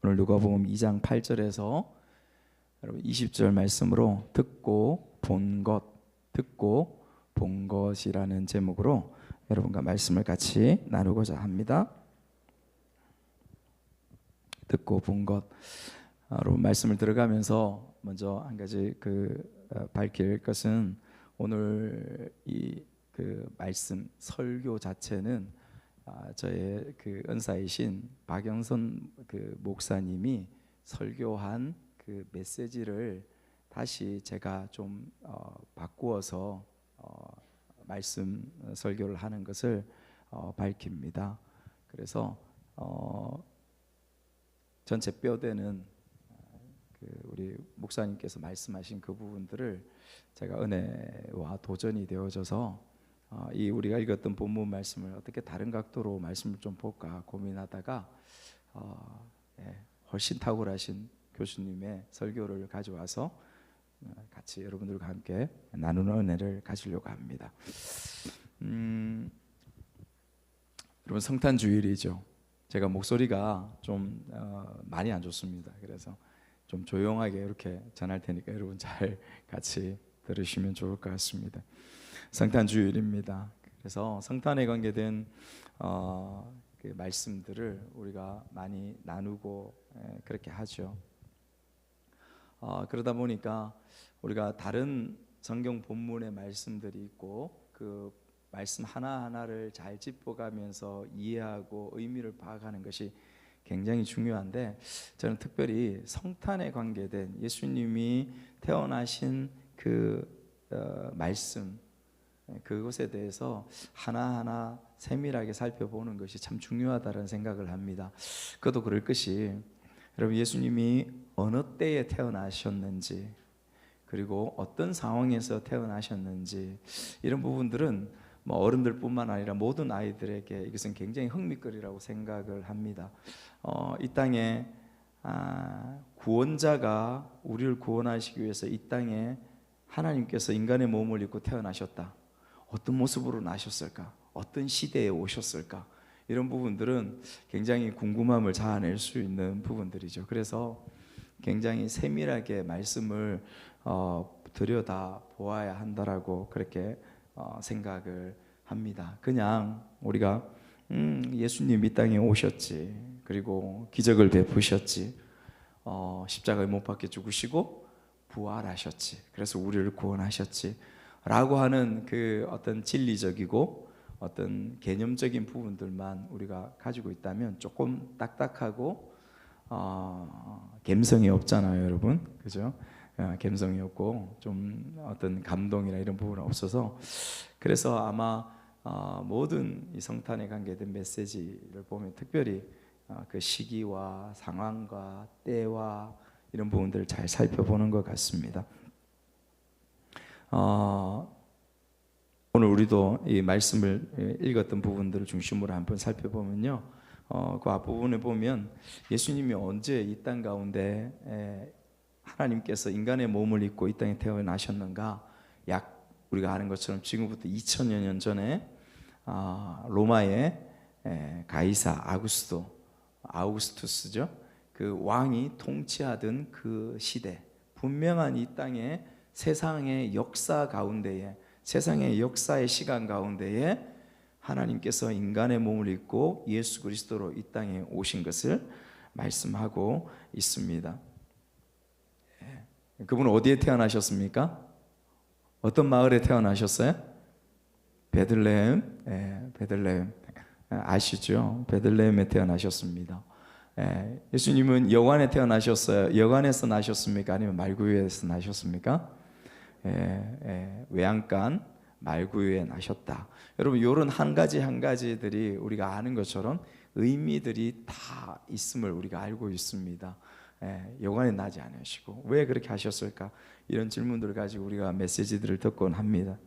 오늘 누가복음 2장 8절에서 여러분 20절 말씀으로 듣고 본 것이라는 제목으로 여러분과 말씀을 같이 나누고자 합니다. 듣고 본 것. 여러분 말씀을 들어가면서 먼저 한 가지 밝힐 것은 오늘 이 말씀 설교 자체는 저의 은사이신 박영선 목사님이 설교한 메시지를 다시 제가 좀 바꾸어서 말씀 설교를 하는 것을 밝힙니다. 그래서 전체 뼈대는 우리 목사님께서 말씀하신 그 부분들을 제가 은혜와 도전이 되어져서 이 우리가 읽었던 본문 말씀을 어떻게 다른 각도로 말씀을 좀 볼까 고민하다가 훨씬 탁월하신 교수님의 설교를 가져와서 같이 여러분들과 함께 나누는 은혜를 가지려고 합니다. 여러분 성탄 주일이죠. 제가 목소리가 좀 많이 안 좋습니다. 그래서 좀 조용하게 이렇게 전할 테니까 여러분 잘 같이 들으시면 좋을 것 같습니다. 성탄 주일입니다. 그래서 성탄에 관계된 말씀들을 우리가 많이 나누고 그렇게 하죠. 그러다 보니까 우리가 다른 성경 본문의 말씀들이 있고 그 말씀 하나하나를 잘 짚어가면서 이해하고 의미를 파악하는 것이 굉장히 중요한데, 저는 특별히 성탄에 관계된 예수님이 태어나신 말씀, 그것에 대해서 하나하나 세밀하게 살펴보는 것이 참 중요하다는 생각을 합니다. 그것도 그럴 것이, 여러분 예수님이 어느 때에 태어나셨는지, 그리고 어떤 상황에서 태어나셨는지, 이런 부분들은 어른들뿐만 아니라 모든 아이들에게 이것은 굉장히 흥미거리라고 생각을 합니다. 이 땅에 구원자가 우리를 구원하시기 위해서 이 땅에 하나님께서 인간의 몸을 입고 태어나셨다. 어떤 모습으로 나셨을까? 어떤 시대에 오셨을까? 이런 부분들은 굉장히 궁금함을 자아낼 수 있는 부분들이죠. 그래서 굉장히 세밀하게 말씀을 들여다 보아야 한다라고 그렇게 생각을 합니다. 그냥 우리가 예수님 이 땅에 오셨지, 그리고 기적을 베푸셨지, 십자가에 못 박혀 죽으시고 부활하셨지, 그래서 우리를 구원하셨지 라고 하는 어떤 진리적이고 어떤 개념적인 부분들만 우리가 가지고 있다면 조금 딱딱하고 감성이 없잖아요, 여러분. 그죠? 감성이 없고 좀 어떤 감동이나 이런 부분은 없어서, 그래서 아마 모든 이 성탄에 관계된 메시지를 보면 특별히 그 시기와 상황과 때와 이런 부분들을 잘 살펴보는 것 같습니다. 오늘 우리도 이 말씀을 읽었던 부분들을 중심으로 한번 살펴보면요, 그 앞부분에 보면 예수님이 언제 이 땅 가운데 하나님께서 인간의 몸을 입고 이 땅에 태어나셨는가, 약 우리가 아는 것처럼 지금부터 2000여 년 전에 로마의 가이사 아우구스투스죠, 그 왕이 통치하던 그 시대, 분명한 이 땅에 세상의 역사 가운데에, 세상의 역사의 시간 가운데에 하나님께서 인간의 몸을 입고 예수 그리스도로 이 땅에 오신 것을 말씀하고 있습니다. 그분은 어디에 태어나셨습니까? 어떤 마을에 태어나셨어요? 베들레헴. 베들레헴 아시죠? 베들레헴에 태어나셨습니다. 예수님은 여관에 태어나셨어요? 여관에서 나셨습니까? 아니면 말구유에서 나셨습니까? 외양간 말구유에 나셨다. 여러분 이런 한 가지 한 가지들이 우리가 아는 것처럼 의미들이 다 있음을 우리가 알고 있습니다. 여관에 나지 않으시고 왜 그렇게 하셨을까? 이런 질문들을 가지고 우리가 메시지들을 듣곤 합니다.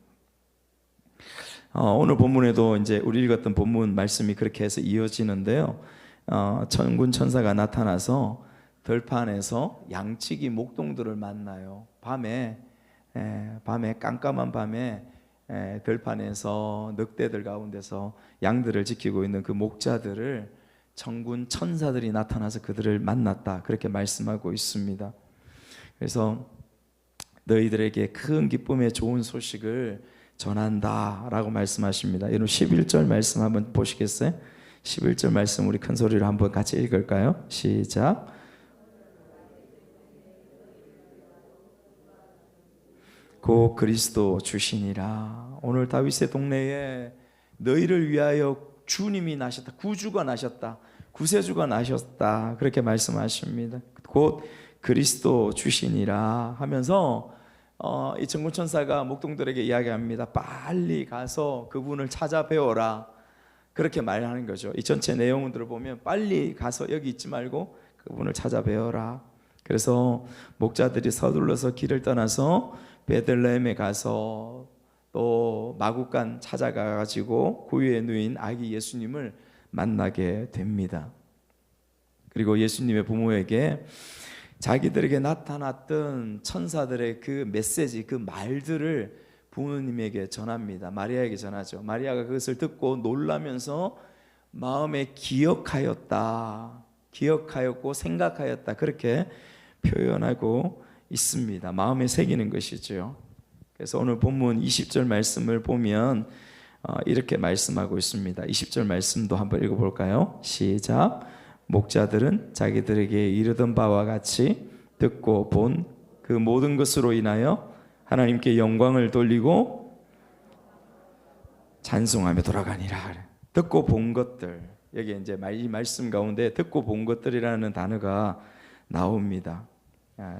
오늘 본문에도 이제 우리 읽었던 본문 말씀이 그렇게 해서 이어지는데요, 천군 천사가 나타나서 들판에서 양치기 목동들을 만나요. 밤에 깜깜한 밤에 들판에서 늑대들 가운데서 양들을 지키고 있는 그 목자들을 천군 천사들이 나타나서 그들을 만났다, 그렇게 말씀하고 있습니다. 그래서 너희들에게 큰 기쁨의 좋은 소식을 전한다 라고 말씀하십니다. 여러분 11절 말씀 한번 보시겠어요? 11절 말씀 우리 큰 소리로 한번 같이 읽을까요? 시작. 곧 그리스도 주시니라. 오늘 다윗의 동네에 너희를 위하여 주님이 나셨다, 구주가 나셨다, 구세주가 나셨다, 그렇게 말씀하십니다. 곧 그리스도 주시니라 하면서 이 천군천사가 목동들에게 이야기합니다. 빨리 가서 그분을 찾아뵈어라, 그렇게 말하는 거죠. 이 전체 내용들을 보면 빨리 가서 여기 있지 말고 그분을 찾아뵈어라. 그래서 목자들이 서둘러서 길을 떠나서 베들레헴에 가서 또 마구간 찾아가 가지고 구유에 누인 아기 예수님을 만나게 됩니다. 그리고 예수님의 부모에게 자기들에게 나타났던 천사들의 그 메시지, 그 말들을 부모님에게 전합니다. 마리아에게 전하죠. 마리아가 그것을 듣고 놀라면서 마음에 기억하였고 생각하였다, 그렇게 표현하고 있습니다. 마음에 새기는 것이죠. 그래서 오늘 본문 20절 말씀을 보면 이렇게 말씀하고 있습니다. 20절 말씀도 한번 읽어볼까요? 시작. 목자들은 자기들에게 이르던 바와 같이 듣고 본 그 모든 것으로 인하여 하나님께 영광을 돌리고 찬송하며 돌아가니라. 듣고 본 것들, 여기 이제 이 말씀 가운데 듣고 본 것들이라는 단어가 나옵니다.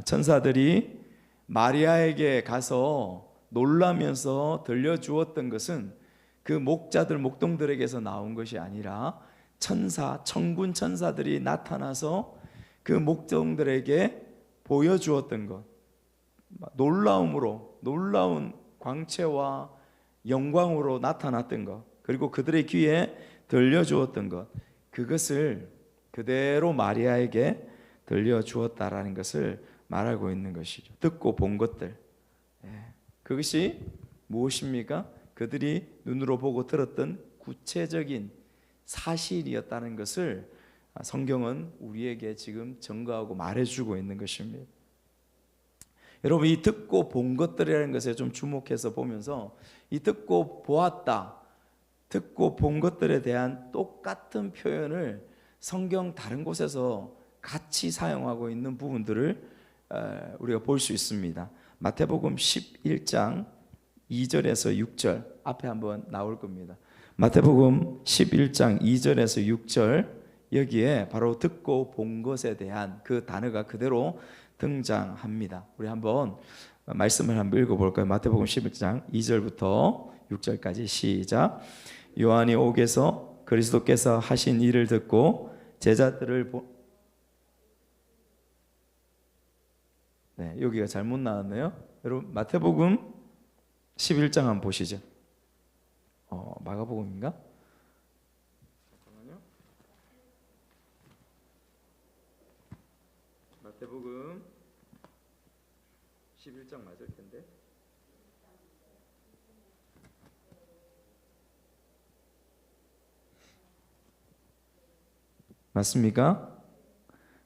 천사들이 마리아에게 가서 놀라면서 들려주었던 것은 그 목자들, 목동들에게서 나온 것이 아니라 천군 천사들이 나타나서 그 목동들에게 보여주었던 것, 놀라운 광채와 영광으로 나타났던 것, 그리고 그들의 귀에 들려주었던 것, 그것을 그대로 마리아에게 들려주었다라는 것을 말하고 있는 것이죠. 듣고 본 것들, 그것이 무엇입니까? 그들이 눈으로 보고 들었던 구체적인 사실이었다는 것을 성경은 우리에게 지금 증거하고 말해주고 있는 것입니다. 여러분, 이 듣고 본 것들이라는 것에 좀 주목해서 보면서 이 듣고 보았다, 듣고 본 것들에 대한 똑같은 표현을 성경 다른 곳에서 같이 사용하고 있는 부분들을 우리가 볼 수 있습니다. 마태복음 11장 2절에서 6절 앞에 한번 나올 겁니다. 마태복음 11장 2절에서 6절, 여기에 바로 듣고 본 것에 대한 그 단어가 그대로 등장합니다. 우리 한번 말씀을 한번 읽어볼까요? 마태복음 11장 2절부터 6절까지 시작. 요한이 옥에서 그리스도께서 하신 일을 듣고 제자들을 여기가 잘못 나왔네요. 여러분 마태복음 11장 한번 보시죠. 마가복음인가? 잠깐만요. 마태복음 11장 맞을 텐데. 맞습니까?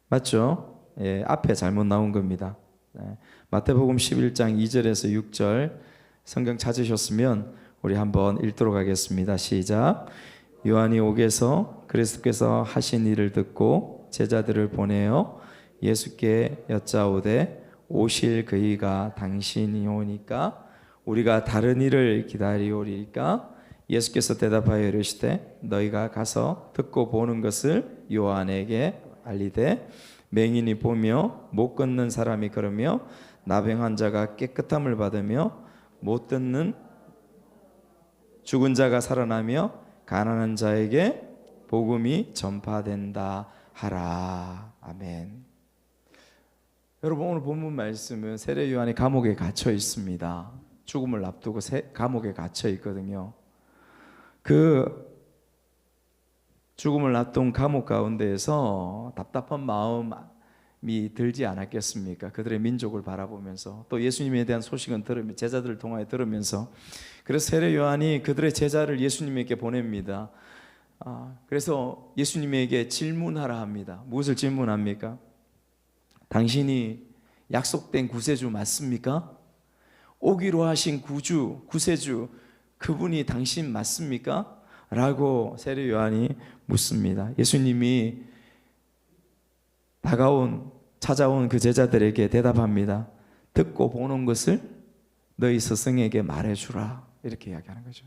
맞죠? 예, 앞에 잘못 나온 겁니다. 마태복음 11장 2절에서 6절 성경 찾으셨으면 우리 한번 읽도록 하겠습니다. 시작. 요한이 옥에서 그리스도께서 하신 일을 듣고 제자들을 보내어 예수께 여짜오되 오실 그이가 당신이오니까 우리가 다른 일을 기다리오리까? 예수께서 대답하여 이르시되 너희가 가서 듣고 보는 것을 요한에게 알리되 맹인이 보며 못 걷는 사람이 걸으며 나병 자가 깨끗함을 받으며 못 듣는 죽은 자가 살아나며 가난한 자에게 복음이 전파된다 하라. 아멘. 여러분, 오늘 본문 말씀은 세례 요한이 감옥에 갇혀 있습니다. 죽음을 앞두고 감옥에 갇혀 있거든요. 그 죽음을 앞둔 감옥 가운데에서 답답한 마음이 들지 않았겠습니까? 그들의 민족을 바라보면서 또 예수님에 대한 소식은 들으며 제자들을 통하여 들으면서, 그래서 세례 요한이 그들의 제자를 예수님에게 보냅니다. 그래서 예수님에게 질문하라 합니다. 무엇을 질문합니까? 당신이 약속된 구세주 맞습니까? 오기로 하신 구세주 그분이 당신 맞습니까? 라고 세례 요한이 묻습니다. 예수님이 찾아온 그 제자들에게 대답합니다. 듣고 보는 것을 너희 스승에게 말해주라. 이렇게 이야기하는 거죠.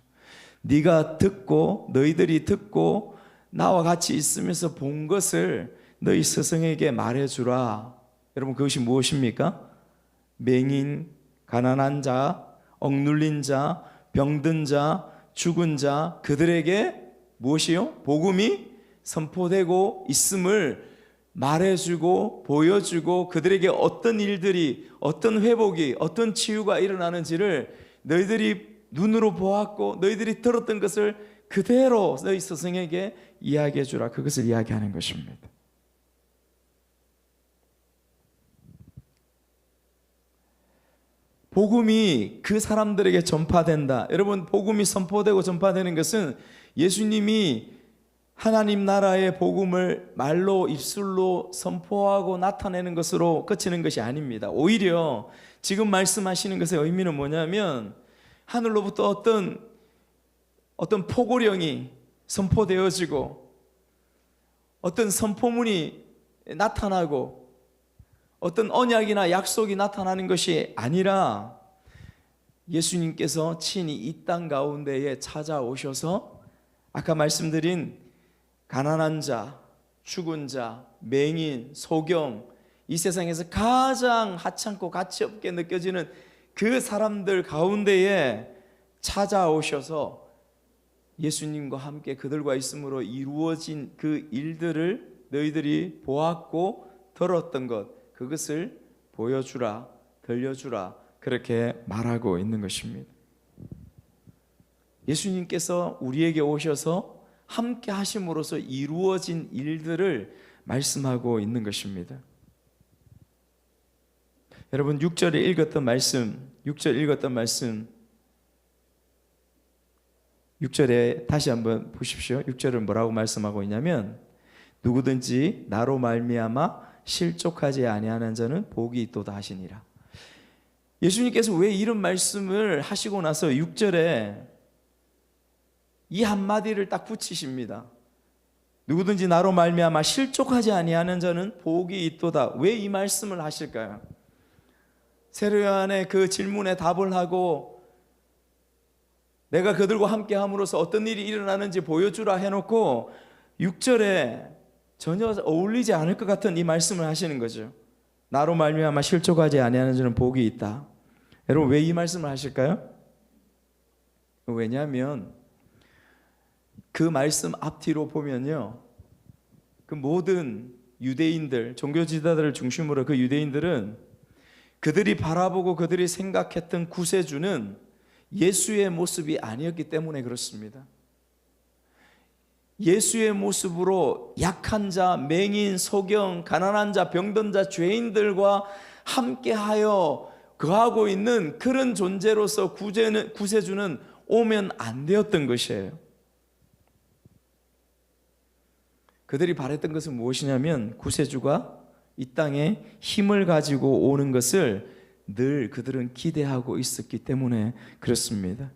너희들이 듣고 나와 같이 있으면서 본 것을 너희 스승에게 말해주라. 여러분, 그것이 무엇입니까? 맹인, 가난한 자, 억눌린 자, 병든 자, 죽은 자, 그들에게 무엇이요? 복음이 선포되고 있음을 말해주고 보여주고, 그들에게 어떤 일들이, 어떤 회복이, 어떤 치유가 일어나는지를 너희들이 눈으로 보았고 너희들이 들었던 것을 그대로 너희 스승에게 이야기해 주라. 그것을 이야기하는 것입니다. 복음이 그 사람들에게 전파된다. 여러분, 복음이 선포되고 전파되는 것은 예수님이 하나님 나라의 복음을 말로, 입술로 선포하고 나타내는 것으로 그치는 것이 아닙니다. 오히려 지금 말씀하시는 것의 의미는 뭐냐면, 하늘로부터 어떤 포고령이 선포되어지고 어떤 선포문이 나타나고 어떤 언약이나 약속이 나타나는 것이 아니라, 예수님께서 친히 이 땅 가운데에 찾아오셔서 아까 말씀드린 가난한 자, 죽은 자, 맹인, 소경, 이 세상에서 가장 하찮고 가치없게 느껴지는 그 사람들 가운데에 찾아오셔서 예수님과 함께 그들과 있음으로 이루어진 그 일들을 너희들이 보았고 들었던 것, 그것을 보여주라, 들려주라, 그렇게 말하고 있는 것입니다. 예수님께서 우리에게 오셔서 함께 하심으로써 이루어진 일들을 말씀하고 있는 것입니다. 여러분, 6절에 읽었던 말씀, 6절에 다시 한번 보십시오. 6절은 뭐라고 말씀하고 있냐면, 누구든지 나로 말미암아 실족하지 아니하는 자는 복이 있도다 하시니라. 예수님께서 왜 이런 말씀을 하시고 나서 6절에 이 한마디를 딱 붙이십니다. 누구든지 나로 말미암아 실족하지 아니하는 자는 복이 있도다. 왜 이 말씀을 하실까요? 세례 요한의 그 질문에 답을 하고 내가 그들과 함께 함으로써 어떤 일이 일어나는지 보여주라 해놓고 6절에 전혀 어울리지 않을 것 같은 이 말씀을 하시는 거죠. 나로 말미암아 실족하지 아니하는 자는 복이 있다. 여러분, 왜 이 말씀을 하실까요? 왜냐하면 그 말씀 앞뒤로 보면요, 그 모든 유대인들, 종교 지도자들을 중심으로 그 유대인들은 그들이 바라보고 그들이 생각했던 구세주는 예수의 모습이 아니었기 때문에 그렇습니다. 예수의 모습으로 약한 자, 맹인, 소경, 가난한 자, 병든 자, 죄인들과 함께하여 거하고 있는 그런 존재로서 구세주는 오면 안 되었던 것이에요. 그들이 바랬던 것은 무엇이냐면, 구세주가 이 땅에 힘을 가지고 오는 것을 늘 그들은 기대하고 있었기 때문에 그렇습니다.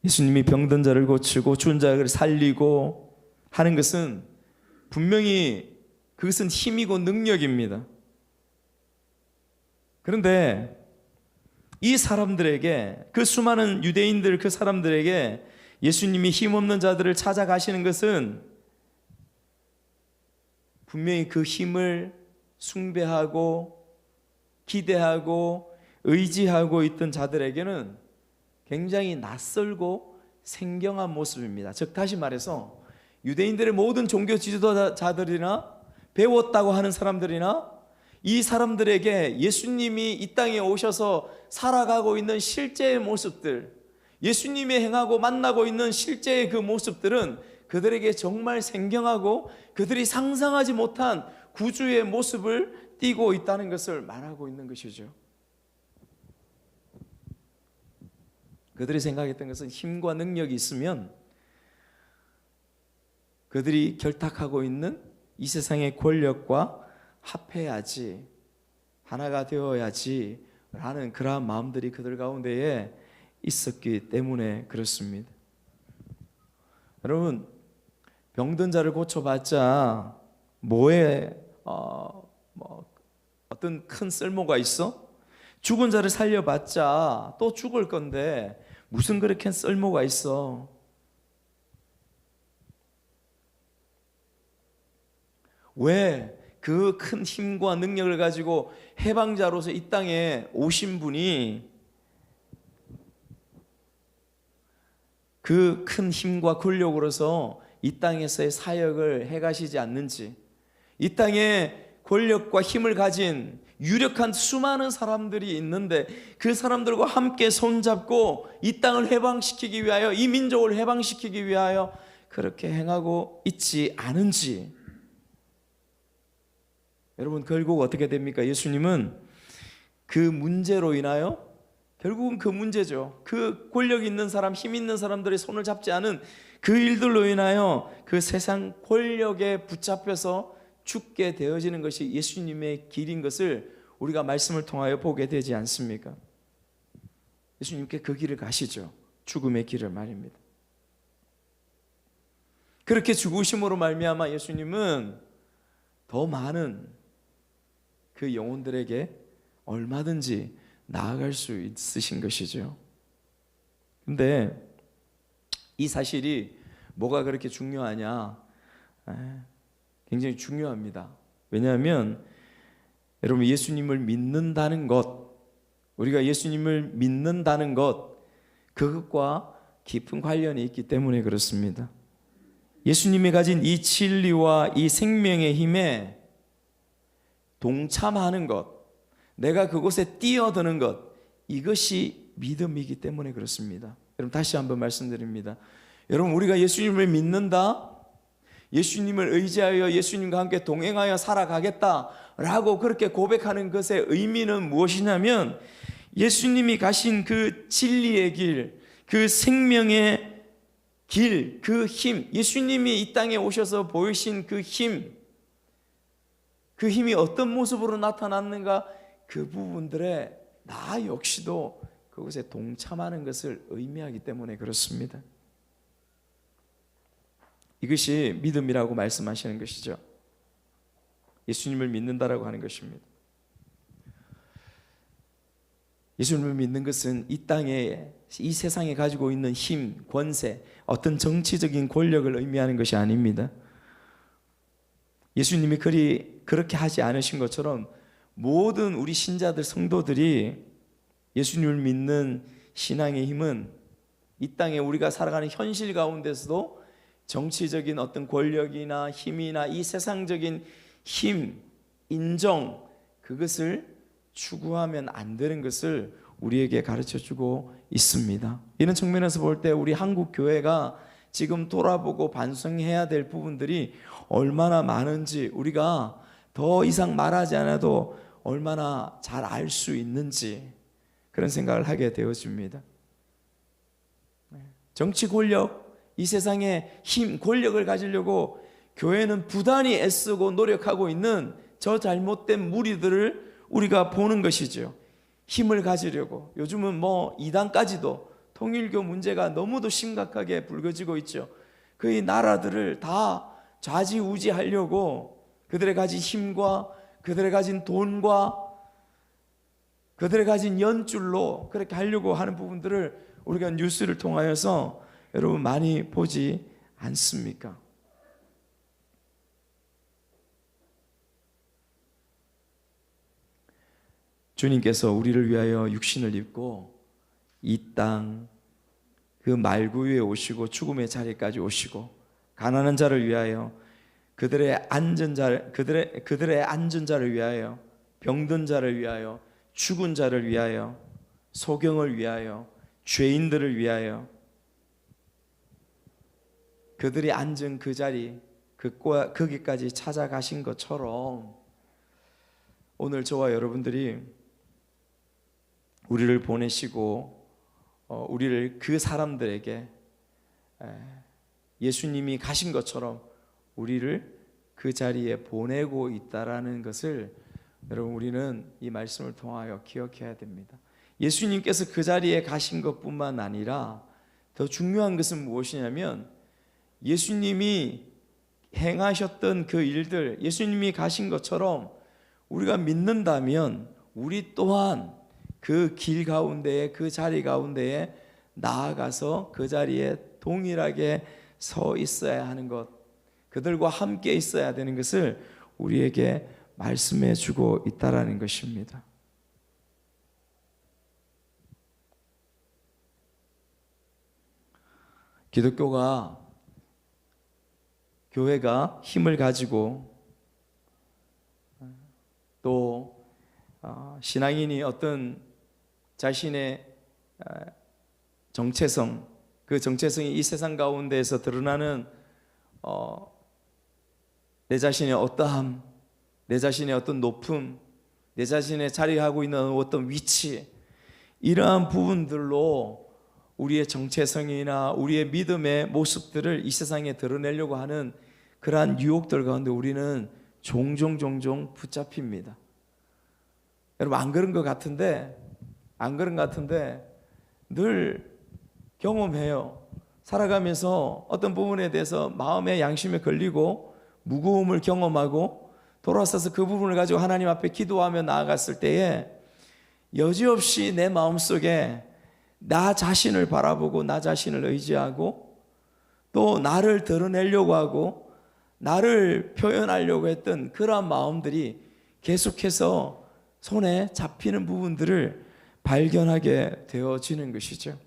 예수님이 병든 자를 고치고 죽은 자를 살리고 하는 것은 분명히 그것은 힘이고 능력입니다. 그런데 이 사람들에게, 그 수많은 유대인들 그 사람들에게 예수님이 힘없는 자들을 찾아가시는 것은 분명히 그 힘을 숭배하고 기대하고 의지하고 있던 자들에게는 굉장히 낯설고 생경한 모습입니다. 즉, 다시 말해서 유대인들의 모든 종교 지도자들이나 배웠다고 하는 사람들이나 이 사람들에게 예수님이 이 땅에 오셔서 살아가고 있는 실제의 모습들, 예수님이 행하고 만나고 있는 실제의 그 모습들은 그들에게 정말 생경하고 그들이 상상하지 못한 구주의 모습을 띠고 있다는 것을 말하고 있는 것이죠. 그들이 생각했던 것은 힘과 능력이 있으면 그들이 결탁하고 있는 이 세상의 권력과 합해야지, 하나가 되어야지 라는 그러한 마음들이 그들 가운데에 있었기 때문에 그렇습니다. 여러분, 병든 자를 고쳐봤자 뭐에 어떤 큰 쓸모가 있어? 죽은 자를 살려봤자 또 죽을 건데 무슨 그렇게 쓸모가 있어? 왜 그 큰 힘과 능력을 가지고 해방자로서 이 땅에 오신 분이 그 큰 힘과 권력으로서 이 땅에서의 사역을 해가시지 않는지, 이 땅에 권력과 힘을 가진 유력한 수많은 사람들이 있는데 그 사람들과 함께 손잡고 이 땅을 해방시키기 위하여, 이 민족을 해방시키기 위하여 그렇게 행하고 있지 않은지. 여러분, 결국 어떻게 됩니까? 예수님은 그 문제로 인하여, 결국은 그 문제죠, 그 권력 있는 사람, 힘 있는 사람들의 손을 잡지 않은 그 일들로 인하여 그 세상 권력에 붙잡혀서 죽게 되어지는 것이 예수님의 길인 것을 우리가 말씀을 통하여 보게 되지 않습니까? 예수님께 그 길을 가시죠. 죽음의 길을 말입니다. 그렇게 죽으심으로 말미암아 예수님은 더 많은 그 영혼들에게 얼마든지 나아갈 수 있으신 것이죠. 근데 이 사실이 뭐가 그렇게 중요하냐? 굉장히 중요합니다. 왜냐하면 여러분, 예수님을 믿는다는 것, 우리가 예수님을 믿는다는 것, 그것과 깊은 관련이 있기 때문에 그렇습니다. 예수님이 가진 이 진리와 이 생명의 힘에 동참하는 것, 내가 그곳에 뛰어드는 것, 이것이 믿음이기 때문에 그렇습니다. 여러분, 다시 한번 말씀드립니다. 여러분, 우리가 예수님을 믿는다, 예수님을 의지하여 예수님과 함께 동행하여 살아가겠다라고 그렇게 고백하는 것의 의미는 무엇이냐면, 예수님이 가신 그 진리의 길, 그 생명의 길, 그 힘, 예수님이 이 땅에 오셔서 보이신 그 힘, 그 힘이 어떤 모습으로 나타났는가, 그 부분들에 나 역시도 그것에 동참하는 것을 의미하기 때문에 그렇습니다. 이것이 믿음이라고 말씀하시는 것이죠. 예수님을 믿는다라고 하는 것입니다. 예수님을 믿는 것은 이 땅에, 이 세상에 가지고 있는 힘, 권세, 어떤 정치적인 권력을 의미하는 것이 아닙니다. 예수님이 그렇게 하지 않으신 것처럼 모든 우리 신자들, 성도들이 예수님을 믿는 신앙의 힘은 이 땅에 우리가 살아가는 현실 가운데서도 정치적인 어떤 권력이나 힘이나 이 세상적인 힘, 인정, 그것을 추구하면 안 되는 것을 우리에게 가르쳐주고 있습니다. 이런 측면에서 볼 때 우리 한국 교회가 지금 돌아보고 반성해야 될 부분들이 얼마나 많은지, 우리가 더 이상 말하지 않아도 얼마나 잘 알 수 있는지, 그런 생각을 하게 되어집니다. 정치 권력, 이 세상의 힘, 권력을 가지려고 교회는 부단히 애쓰고 노력하고 있는 저 잘못된 무리들을 우리가 보는 것이죠. 힘을 가지려고. 요즘은 이단까지도 통일교 문제가 너무도 심각하게 불거지고 있죠. 그 이 나라들을 다 좌지우지하려고 그들의 가진 힘과 그들의 가진 돈과 그들의 가진 연줄로 그렇게 하려고 하는 부분들을 우리가 뉴스를 통하여서 여러분 많이 보지 않습니까? 주님께서 우리를 위하여 육신을 입고 이 땅 그 말구 위에 오시고 죽음의 자리까지 오시고 가난한 자를 위하여 그들의 안전 자를 위하여 병든 자를 위하여 죽은 자를 위하여 소경을 위하여 죄인들을 위하여 그들이 앉은 그 자리 거기까지 찾아가신 것처럼 오늘 저와 여러분들이 우리를 보내시고 우리를 그 사람들에게 예수님이 가신 것처럼 우리를 그 자리에 보내고 있다라는 것을 여러분 우리는 이 말씀을 통하여 기억해야 됩니다. 예수님께서 그 자리에 가신 것뿐만 아니라 더 중요한 것은 무엇이냐면 예수님이 행하셨던 그 일들, 예수님이 가신 것처럼 우리가 믿는다면 우리 또한 그 길 가운데에, 그 자리 가운데에 나아가서 그 자리에 동일하게 서 있어야 하는 것, 그들과 함께 있어야 되는 것을 우리에게 말씀해 주고 있다라는 것입니다. 기독교가, 교회가 힘을 가지고 또 신앙인이 어떤 자신의 정체성, 그 정체성이 이 세상 가운데에서 드러나는 내 자신의 어떠함, 내 자신의 어떤 높음, 내 자신의 자리하고 있는 어떤 위치, 이러한 부분들로 우리의 정체성이나 우리의 믿음의 모습들을 이 세상에 드러내려고 하는 그러한 유혹들 가운데 우리는 종종 붙잡힙니다. 여러분 안 그런 것 같은데 늘 경험해요. 살아가면서 어떤 부분에 대해서 마음의 양심에 걸리고 무거움을 경험하고 돌아서서 그 부분을 가지고 하나님 앞에 기도하며 나아갔을 때에 여지없이 내 마음속에 나 자신을 바라보고 나 자신을 의지하고 또 나를 드러내려고 하고 나를 표현하려고 했던 그러한 마음들이 계속해서 손에 잡히는 부분들을 발견하게 되어지는 것이죠.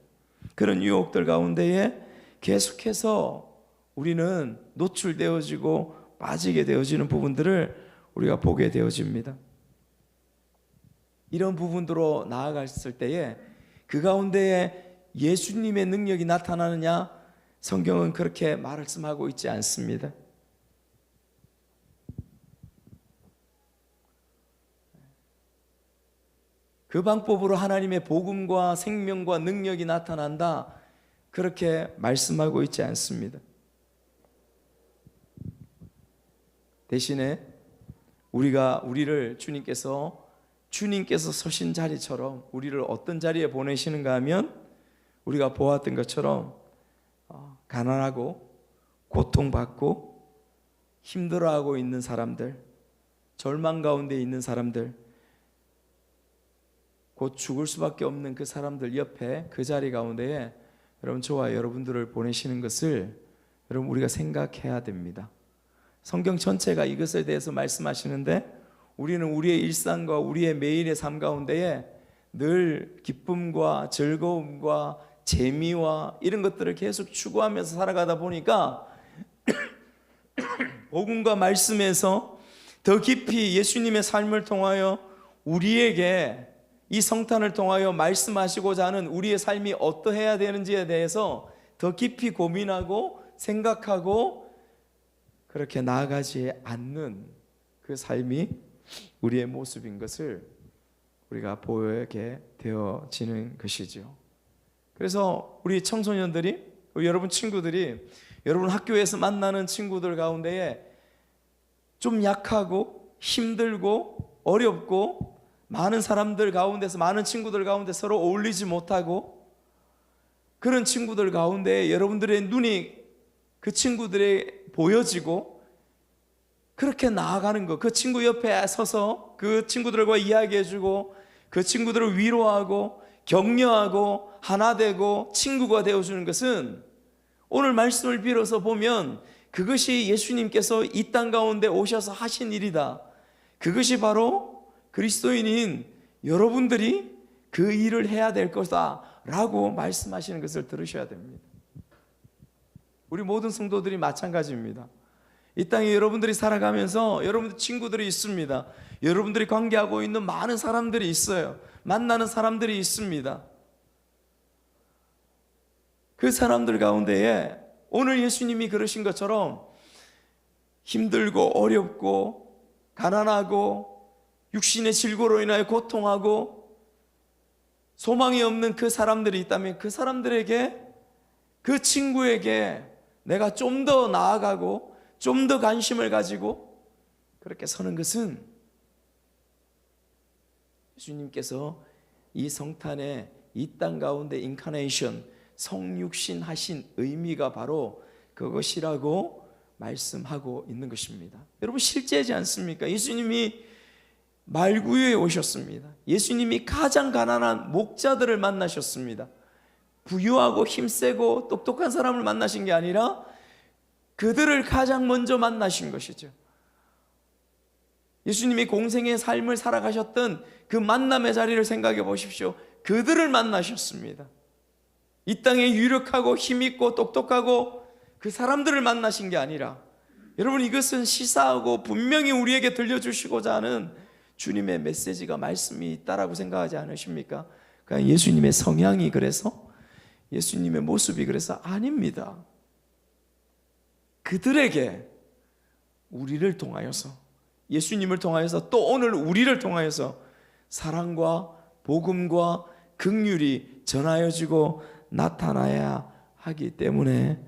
그런 유혹들 가운데에 계속해서 우리는 노출되어지고 빠지게 되어지는 부분들을 우리가 보게 되어집니다. 이런 부분으로 나아갔을 때에 그 가운데에 예수님의 능력이 나타나느냐? 성경은 그렇게 말씀하고 있지 않습니다. 그 방법으로 하나님의 복음과 생명과 능력이 나타난다, 그렇게 말씀하고 있지 않습니다. 대신에 우리를 주님께서 서신 자리처럼 우리를 어떤 자리에 보내시는가 하면 우리가 보았던 것처럼 가난하고 고통받고 힘들어하고 있는 사람들, 절망 가운데 있는 사람들, 곧 죽을 수밖에 없는 그 사람들 옆에, 그 자리 가운데에 여러분 저와 여러분들을 보내시는 것을 여러분 우리가 생각해야 됩니다. 성경 전체가 이것에 대해서 말씀하시는데 우리는 우리의 일상과 우리의 매일의 삶 가운데에 늘 기쁨과 즐거움과 재미와 이런 것들을 계속 추구하면서 살아가다 보니까 복음과 말씀에서 더 깊이 예수님의 삶을 통하여 우리에게 이 성탄을 통하여 말씀하시고자 하는 우리의 삶이 어떠해야 되는지에 대해서 더 깊이 고민하고 생각하고 그렇게 나아가지 않는 그 삶이 우리의 모습인 것을 우리가 보게 되어지는 것이죠. 그래서 우리 청소년들이, 우리 여러분 친구들이, 여러분 학교에서 만나는 친구들 가운데에 좀 약하고 힘들고 어렵고 많은 사람들 가운데서, 많은 친구들 가운데 서로 어울리지 못하고 그런 친구들 가운데 여러분들의 눈이 그 친구들에 보여지고 그렇게 나아가는 것, 그 친구 옆에 서서 그 친구들과 이야기해주고 그 친구들을 위로하고 격려하고 하나 되고 친구가 되어주는 것은 오늘 말씀을 빌어서 보면 그것이 예수님께서 이 땅 가운데 오셔서 하신 일이다. 그것이 바로 그리스도인인 여러분들이 그 일을 해야 될 것이다 라고 말씀하시는 것을 들으셔야 됩니다. 우리 모든 성도들이 마찬가지입니다. 이 땅에 여러분들이 살아가면서 여러분들 친구들이 있습니다. 여러분들이 관계하고 있는 많은 사람들이 있어요. 만나는 사람들이 있습니다. 그 사람들 가운데에 오늘 예수님이 그러신 것처럼 힘들고 어렵고 가난하고 육신의 질고로 인하여 고통하고 소망이 없는 그 사람들이 있다면 그 사람들에게, 그 친구에게 내가 좀 더 나아가고 좀 더 관심을 가지고 그렇게 서는 것은 예수님께서 이 성탄에 이 땅 가운데 인카네이션, 성육신 하신 의미가 바로 그것이라고 말씀하고 있는 것입니다. 여러분, 실제지 않습니까? 예수님이 말구유에 오셨습니다. 예수님이 가장 가난한 목자들을 만나셨습니다. 부유하고 힘세고 똑똑한 사람을 만나신 게 아니라 그들을 가장 먼저 만나신 것이죠. 예수님이 공생의 삶을 살아가셨던 그 만남의 자리를 생각해 보십시오. 그들을 만나셨습니다. 이 땅에 유력하고 힘있고 똑똑하고 그 사람들을 만나신 게 아니라, 여러분, 이것은 시사하고 분명히 우리에게 들려주시고자 하는 주님의 메시지가, 말씀이 있다라고 생각하지 않으십니까? 그러니까 예수님의 성향이 그래서, 예수님의 모습이 그래서 아닙니다. 그들에게 우리를 통하여서, 예수님을 통하여서, 또 오늘 우리를 통하여서 사랑과 복음과 긍휼이 전하여지고 나타나야 하기 때문에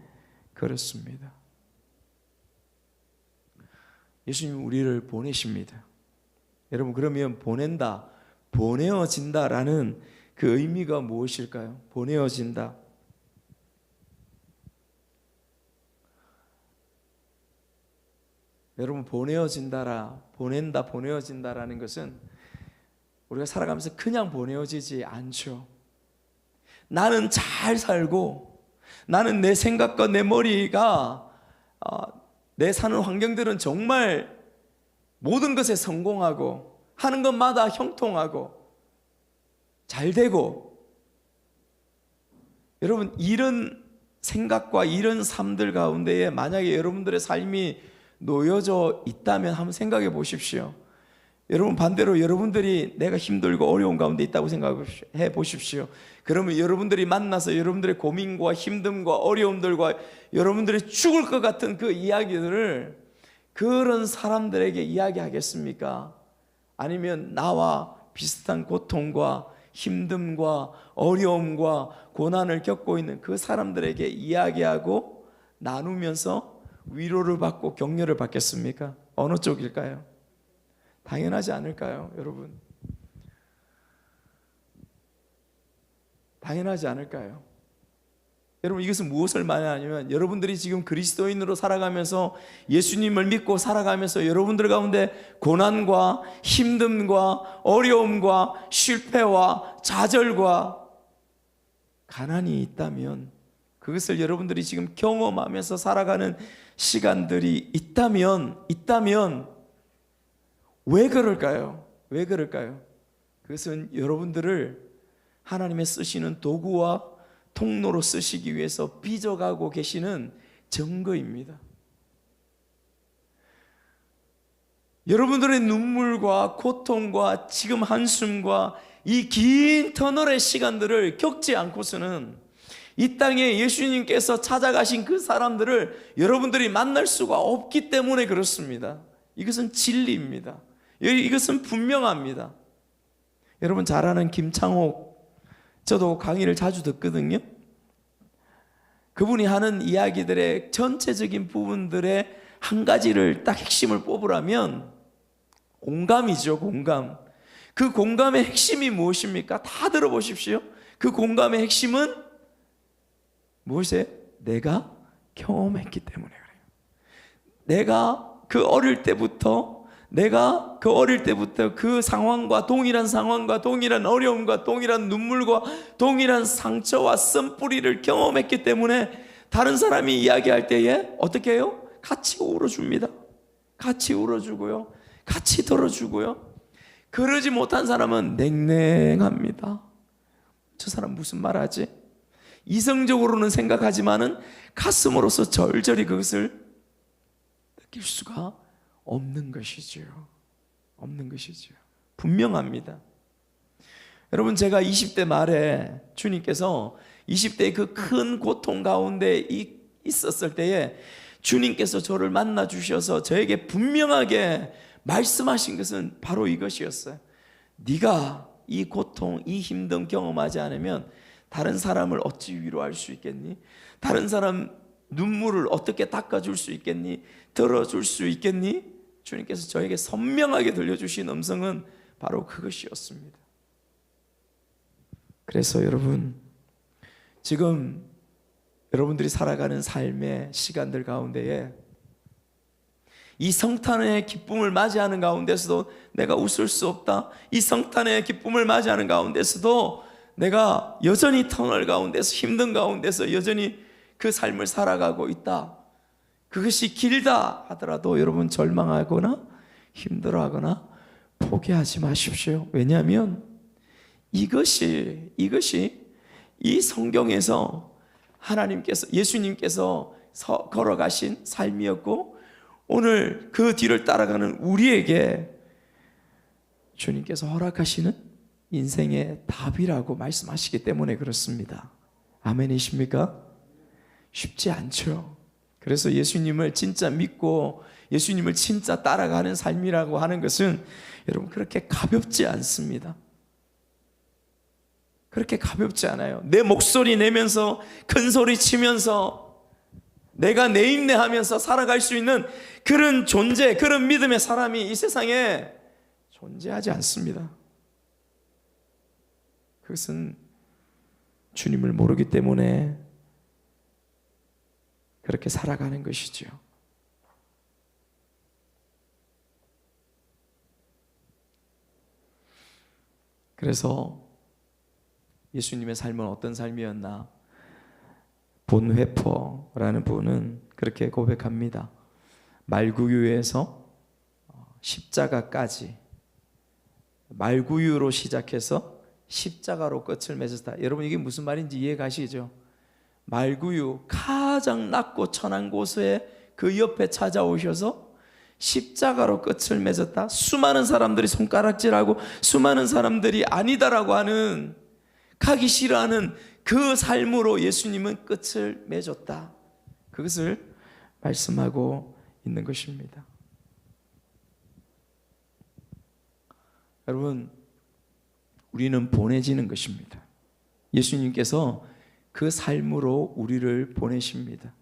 그렇습니다. 예수님 우리를 보내십니다. 여러분, 그러면 보낸다, 보내어진다라는 그 의미가 무엇일까요? 보내어진다. 여러분, 보내어진다라, 보낸다, 보내어진다라는 것은 우리가 살아가면서 그냥 보내어지지 않죠. 나는 잘 살고, 나는 내 생각과 내 머리가, 내 사는 환경들은 정말 모든 것에 성공하고 하는 것마다 형통하고 잘 되고, 여러분, 이런 생각과 이런 삶들 가운데에 만약에 여러분들의 삶이 놓여져 있다면 한번 생각해 보십시오. 여러분, 반대로 여러분들이 내가 힘들고 어려운 가운데 있다고 생각해 보십시오. 그러면 여러분들이 만나서 여러분들의 고민과 힘듦과 어려움들과 여러분들이 죽을 것 같은 그 이야기들을 그런 사람들에게 이야기하겠습니까? 아니면 나와 비슷한 고통과 힘듦과 어려움과 고난을 겪고 있는 그 사람들에게 이야기하고 나누면서 위로를 받고 격려를 받겠습니까? 어느 쪽일까요? 당연하지 않을까요, 여러분? 당연하지 않을까요? 여러분, 이것은 무엇을 말하냐면, 여러분들이 지금 그리스도인으로 살아가면서, 예수님을 믿고 살아가면서 여러분들 가운데 고난과 힘듦과 어려움과 실패와 좌절과 가난이 있다면, 그것을 여러분들이 지금 경험하면서 살아가는 시간들이 있다면 왜 그럴까요? 왜 그럴까요? 그것은 여러분들을 하나님의 쓰시는 도구와 통로로 쓰시기 위해서 빚어가고 계시는 증거입니다. 여러분들의 눈물과 고통과 지금 한숨과 이 긴 터널의 시간들을 겪지 않고서는 이 땅에 예수님께서 찾아가신 그 사람들을 여러분들이 만날 수가 없기 때문에 그렇습니다. 이것은 진리입니다. 이것은 분명합니다. 여러분 잘 아는 김창옥, 저도 강의를 자주 듣거든요. 그분이 하는 이야기들의 전체적인 부분들의 한 가지를 딱 핵심을 뽑으라면 공감이죠. 공감. 그 공감의 핵심이 무엇입니까? 다 들어보십시오. 그 공감의 핵심은 무엇이에요? 내가 경험했기 때문에 그래요. 내가 그 어릴 때부터 그 상황과 동일한 어려움과 동일한 눈물과 동일한 상처와 쓴뿌리를 경험했기 때문에 다른 사람이 이야기할 때에 어떻게 해요? 같이 울어줍니다. 같이 울어주고요, 같이 들어주고요. 그러지 못한 사람은 냉랭합니다. 저 사람 무슨 말하지? 이성적으로는 생각하지만은 가슴으로서 절절히 그것을 느낄 수가 없는 것이죠. 없는 것이죠. 분명합니다. 여러분, 제가 20대 말에 주님께서 20대의 그 큰 고통 가운데 있었을 때에 주님께서 저를 만나 주셔서 저에게 분명하게 말씀하신 것은 바로 이것이었어요. 네가 이 고통, 이 힘듦 경험하지 않으면 다른 사람을 어찌 위로할 수 있겠니? 다른 사람 눈물을 어떻게 닦아줄 수 있겠니? 들어줄 수 있겠니? 주님께서 저에게 선명하게 들려주신 음성은 바로 그것이었습니다. 그래서 여러분, 지금 여러분들이 살아가는 삶의 시간들 가운데에 이 성탄의 기쁨을 맞이하는 가운데서도 내가 웃을 수 없다, 이 성탄의 기쁨을 맞이하는 가운데서도 내가 여전히 터널 가운데서, 힘든 가운데서 여전히 그 삶을 살아가고 있다, 그것이 길다 하더라도 여러분 절망하거나 힘들어하거나 포기하지 마십시오. 왜냐하면 이것이 이 성경에서 하나님께서, 예수님께서 걸어가신 삶이었고, 오늘 그 뒤를 따라가는 우리에게 주님께서 허락하시는 인생의 답이라고 말씀하시기 때문에 그렇습니다. 아멘이십니까? 쉽지 않죠. 그래서 예수님을 진짜 믿고 예수님을 진짜 따라가는 삶이라고 하는 것은 여러분 그렇게 가볍지 않습니다. 그렇게 가볍지 않아요. 내 목소리 내면서 큰 소리 치면서 내가 내 인내하면서 살아갈 수 있는 그런 존재, 그런 믿음의 사람이 이 세상에 존재하지 않습니다. 그것은 주님을 모르기 때문에 그렇게 살아가는 것이죠. 그래서 예수님의 삶은 어떤 삶이었나? 본회퍼라는 분은 그렇게 고백합니다. 말구유에서 십자가까지, 말구유로 시작해서 십자가로 끝을 맺었다. 여러분 이게 무슨 말인지 이해 가시죠? 말구유, 가장 낮고 천한 곳에 그 옆에 찾아오셔서 십자가로 끝을 맺었다. 수많은 사람들이 손가락질하고 수많은 사람들이 아니다라고 하는, 가기 싫어하는 그 삶으로 예수님은 끝을 맺었다. 그것을 말씀하고 있는 것입니다. 여러분, 우리는 보내지는 것입니다. 예수님께서 그 삶으로 우리를 보내십니다.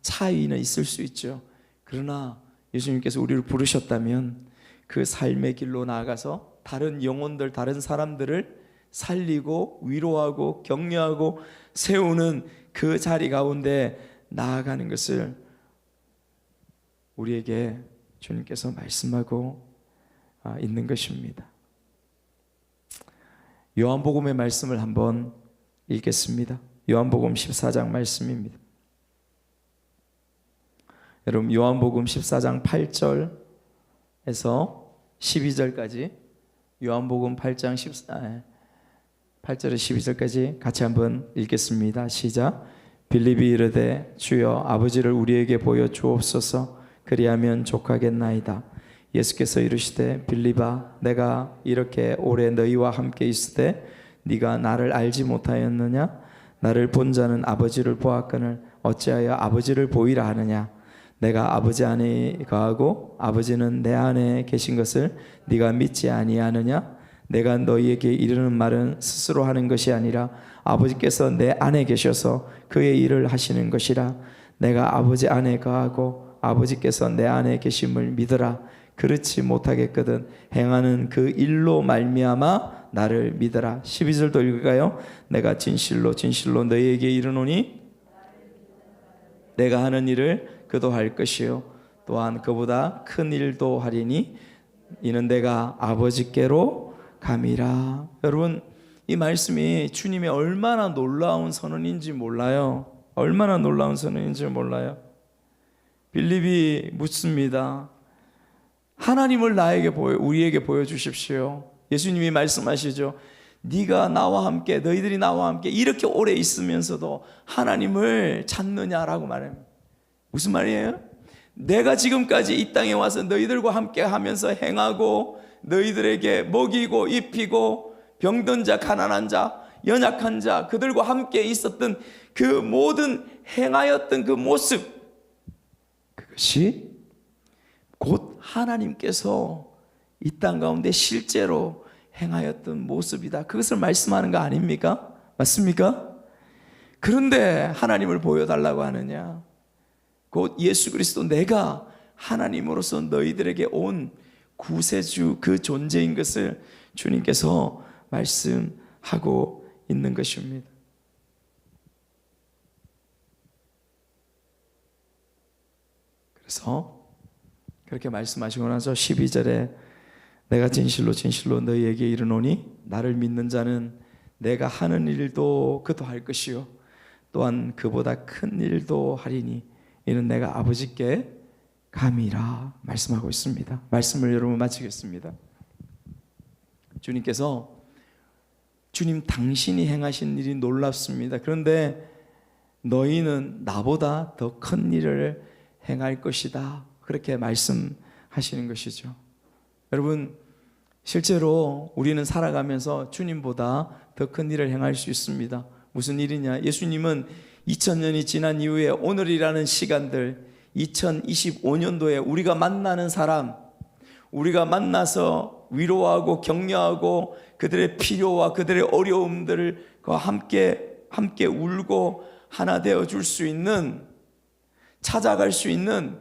차이는 있을 수 있죠. 그러나 예수님께서 우리를 부르셨다면 그 삶의 길로 나아가서 다른 영혼들, 다른 사람들을 살리고 위로하고 격려하고 세우는 그 자리 가운데 나아가는 것을 우리에게 주님께서 말씀하고 있는 것입니다. 요한복음의 말씀을 한번 읽겠습니다. 요한복음 14장 말씀입니다. 여러분 요한복음 14장 8절에서 12절까지, 요한복음 8장 8절에서 12절까지 같이 한번 읽겠습니다. 시작. 빌립이 이르되 주여 아버지를 우리에게 보여 주옵소서. 그리하면 족하겠나이다. 예수께서 이르시되 빌립아 내가 이렇게 오래 너희와 함께 있으되 네가 나를 알지 못하였느냐? 나를 본 자는 아버지를 보았거늘 어찌하여 아버지를 보이라 하느냐? 내가 아버지 안에 거하고 아버지는 내 안에 계신 것을 네가 믿지 아니하느냐? 내가 너희에게 이르는 말은 스스로 하는 것이 아니라 아버지께서 내 안에 계셔서 그의 일을 하시는 것이라. 내가 아버지 안에 거하고 아버지께서 내 안에 계심을 믿으라. 그렇지 못하겠거든 행하는 그 일로 말미암아 나를 믿으라. 12절도 읽을까요? 내가 진실로 진실로 너희에게 이르노니 내가 하는 일을 그도 할 것이요 또한 그보다 큰 일도 하리니 이는 내가 아버지께로 감이라. 여러분 이 말씀이 주님의 얼마나 놀라운 선언인지 몰라요. 얼마나 놀라운 선언인지 몰라요. 빌립이 묻습니다. 하나님을 나에게 우리에게 보여주십시오. 예수님이 말씀하시죠. 네가 나와 함께, 너희들이 나와 함께 이렇게 오래 있으면서도 하나님을 찾느냐라고 말합니다. 무슨 말이에요? 내가 지금까지 이 땅에 와서 너희들과 함께 하면서 행하고 너희들에게 먹이고 입히고 병든 자, 가난한 자, 연약한 자, 그들과 함께 있었던 그 모든 행하였던 그 모습, 그것이 곧 하나님께서 이 땅 가운데 실제로 행하였던 모습이다. 그것을 말씀하는 거 아닙니까? 맞습니까? 그런데 하나님을 보여달라고 하느냐? 그 곧 예수 그리스도 내가 하나님으로서 너희들에게 온 구세주 그 존재인 것을 주님께서 말씀하고 있는 것입니다. 그래서 그렇게 말씀하시고 나서 12절에 내가 진실로 진실로 너희에게 이르노니 나를 믿는 자는 내가 하는 일도 그도 할 것이요 또한 그보다 큰 일도 하리니 이는 내가 아버지께 감이라 말씀하고 있습니다. 말씀을 여러분 마치겠습니다. 주님께서 주님 당신이 행하신 일이 놀랍습니다. 그런데 너희는 나보다 더 큰 일을 행할 것이다. 그렇게 말씀하시는 것이죠. 여러분, 실제로 우리는 살아가면서 주님보다 더 큰 일을 행할 수 있습니다. 무슨 일이냐? 예수님은 2000년이 지난 이후에 오늘이라는 시간들, 2025년도에 우리가 만나는 사람, 우리가 만나서 위로하고 격려하고 그들의 필요와 그들의 어려움들을 함께 울고 하나 되어 줄 수 있는, 찾아갈 수 있는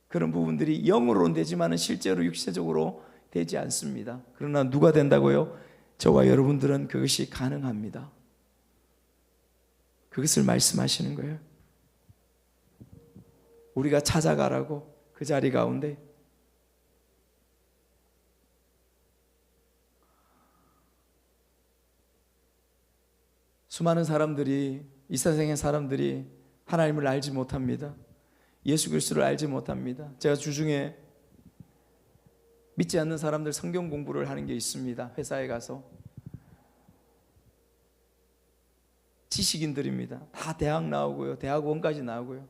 그런 부분들이 영으로는 되지만 실제로 육체적으로 되지 않습니다. 그러나 누가 된다고요? 저와 여러분들은 그것이 가능합니다. 그것을 말씀하시는 거예요. 우리가 찾아가라고, 그 자리 가운데. 수많은 사람들이, 이 세상의 사람들이 하나님을 알지 못합니다. 예수 그리스도를 알지 못합니다. 제가 주중에 믿지 않는 사람들 성경 공부를 하는 게 있습니다. 회사에 가서 지식인들입니다. 다 대학 나오고요, 대학원까지 나오고요,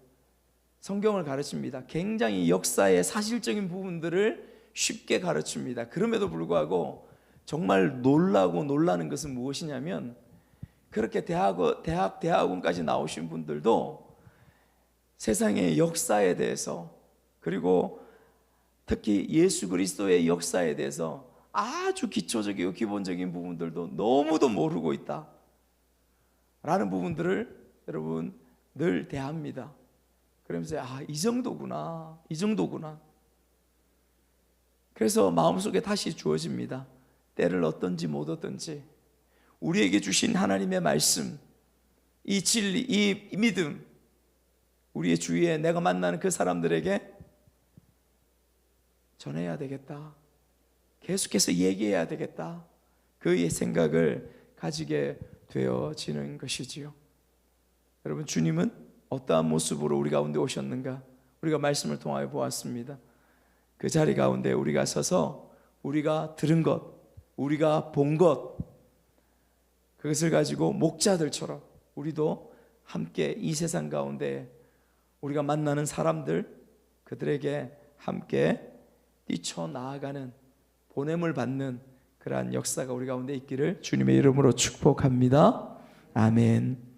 성경을 가르칩니다. 굉장히 역사의 사실적인 부분들을 쉽게 가르칩니다. 그럼에도 불구하고 정말 놀라는 것은 무엇이냐면, 그렇게 대학원까지 나오신 분들도 세상의 역사에 대해서, 그리고 특히 예수 그리스도의 역사에 대해서 아주 기초적이고 기본적인 부분들도 너무도 모르고 있다 라는 부분들을 여러분 늘 대합니다. 그러면서 이 정도구나, 이 정도구나. 그래서 마음속에 다시 주어집니다. 때를 얻든지 못 얻든지 우리에게 주신 하나님의 말씀, 이 진리, 이 믿음, 우리의 주위에 내가 만나는 그 사람들에게 전해야 되겠다, 계속해서 얘기해야 되겠다, 그의 생각을 가지게 되어지는 것이지요. 여러분, 주님은 어떠한 모습으로 우리 가운데 오셨는가? 우리가 말씀을 통하여 보았습니다. 그 자리 가운데 우리가 서서 우리가 들은 것, 우리가 본 것, 그것을 가지고 목자들처럼 우리도 함께 이 세상 가운데 우리가 만나는 사람들, 그들에게 함께 뛰쳐나아가는, 보냄을 받는 그러한 역사가 우리 가운데 있기를 주님의 이름으로 축복합니다. 아멘.